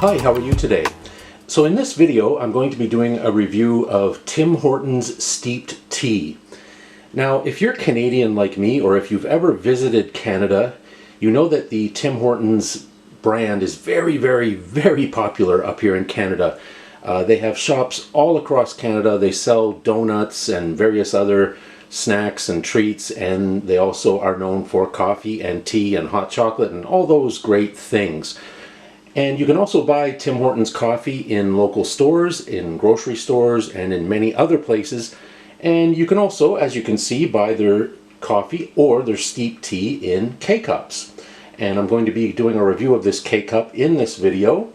Hi, how are you today? So in this video, I'm going to be doing a review of Tim Horton's steeped tea. Now, if you're Canadian like me, or if you've ever visited Canada, you know that the Tim Hortons brand is very, very popular up here in Canada. They have shops all across Canada. They sell donuts and various other snacks and treats, and they also are known for coffee and tea and hot chocolate and all those great things. And you can also buy Tim Hortons coffee in local stores, in grocery stores, and in many other places. And you can also, as you can see, buy their coffee or their steeped tea in K-Cups. And I'm going to be doing a review of this K-Cup in this video.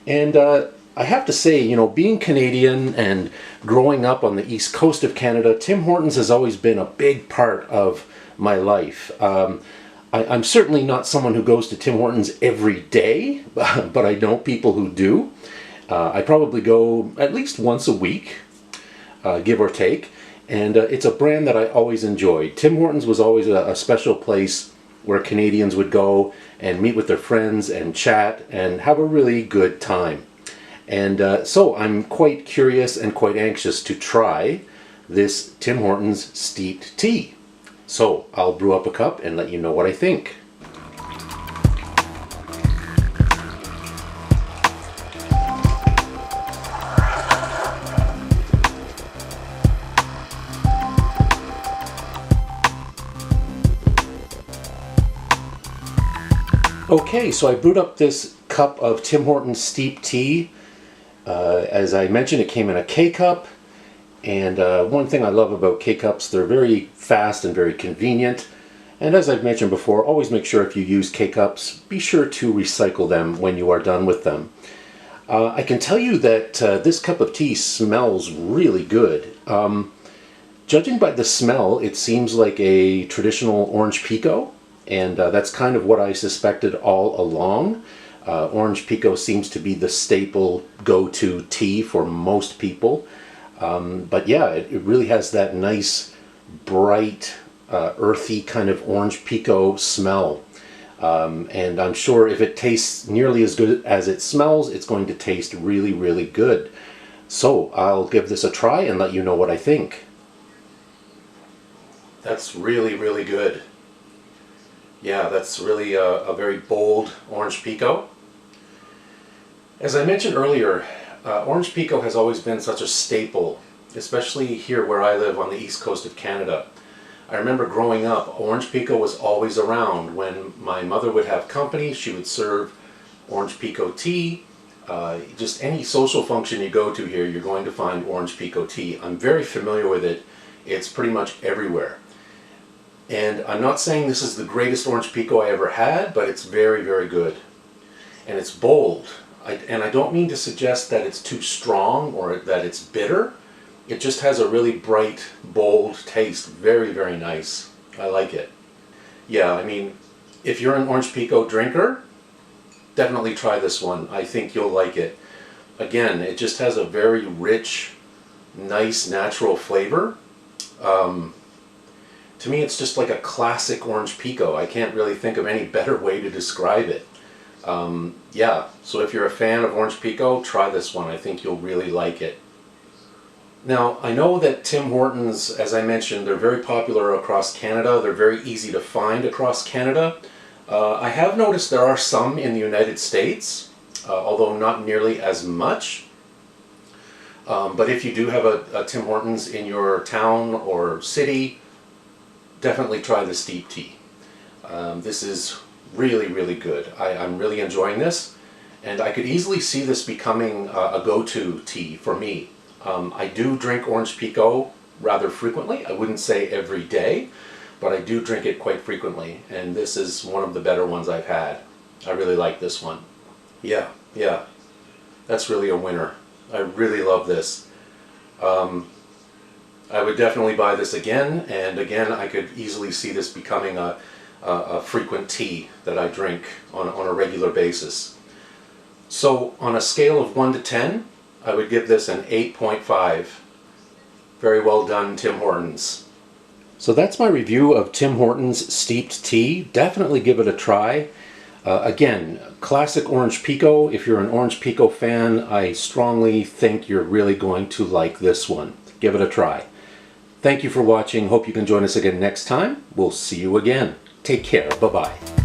And I have to say, you know, being Canadian and growing up on the east coast of Canada, Tim Hortons has always been a big part of my life. I'm certainly not someone who goes to Tim Hortons every day, but I know people who do. I probably go at least once a week, give or take, and it's a brand that I always enjoyed. Tim Hortons was always a special place where Canadians would go and meet with their friends and chat and have a really good time. And so I'm quite curious and quite anxious to try this Tim Hortons steeped tea. So I'll brew up a cup and let you know what I think. Okay, so I brewed up this cup of Tim Hortons steeped tea. As I mentioned, it came in a K-Cup. And one thing I love about K-Cups, they're very fast and very convenient. And as I've mentioned before, always make sure if you use K-Cups, be sure to recycle them when you are done with them. I can tell you that this cup of tea smells really good. Judging by the smell, it seems like a traditional orange pekoe, and that's kind of what I suspected all along. Orange pekoe seems to be the staple go-to tea for most people. But yeah, it really has that nice, bright, earthy kind of orange pekoe smell. And I'm sure if it tastes nearly as good as it smells, it's going to taste really, really good. So I'll give this a try and let you know what I think. That's really, really good. Yeah, that's really a very bold orange pekoe. As I mentioned earlier, orange pekoe has always been such a staple, especially here where I live on the east coast of Canada. I remember growing up, orange pekoe was always around. When my mother would have company, she would serve orange pekoe tea. Just any social function you go to here, you're going to find orange pekoe tea. I'm very familiar with it. It's pretty much everywhere. And I'm not saying this is the greatest orange pekoe I ever had, but it's very, very good. And it's bold. And I don't mean to suggest that it's too strong or that it's bitter. It just has a really bright, bold taste. Very, very nice. I like it. Yeah, I mean, if you're an orange pekoe drinker, definitely try this one. I think you'll like it. Again, it just has a very rich, nice, natural flavor. To me, it's just like a classic orange pekoe. I can't really think of any better way to describe it. Yeah, so if you're a fan of orange pekoe, try this one. I think you'll really like it. Now, I know that Tim Hortons, as I mentioned, they're very popular across Canada. They're very easy to find across Canada. I have noticed there are some in the United States, although not nearly as much. But if you do have a Tim Hortons in your town or city, definitely try the steeped tea. This is really, really good. I'm really enjoying this, and I could easily see this becoming a go-to tea for me. I do drink orange pekoe rather frequently. I wouldn't say every day, but I do drink it quite frequently, and this is one of the better ones I've had. I really like this one. Yeah, that's really a winner. I really love this. I would definitely buy this again, and again I could easily see this becoming a frequent tea that I drink on a regular basis. So on a scale of 1 to 10, I would give this an 8.5. Very well done, Tim Hortons. So that's my review of Tim Hortons steeped tea. Definitely give it a try. Again, classic orange pekoe. If you're an orange pekoe fan, I strongly think you're really going to like this one. Give it a try. Thank you for watching. Hope you can join us again next time. We'll see you again. Take care. Bye-bye.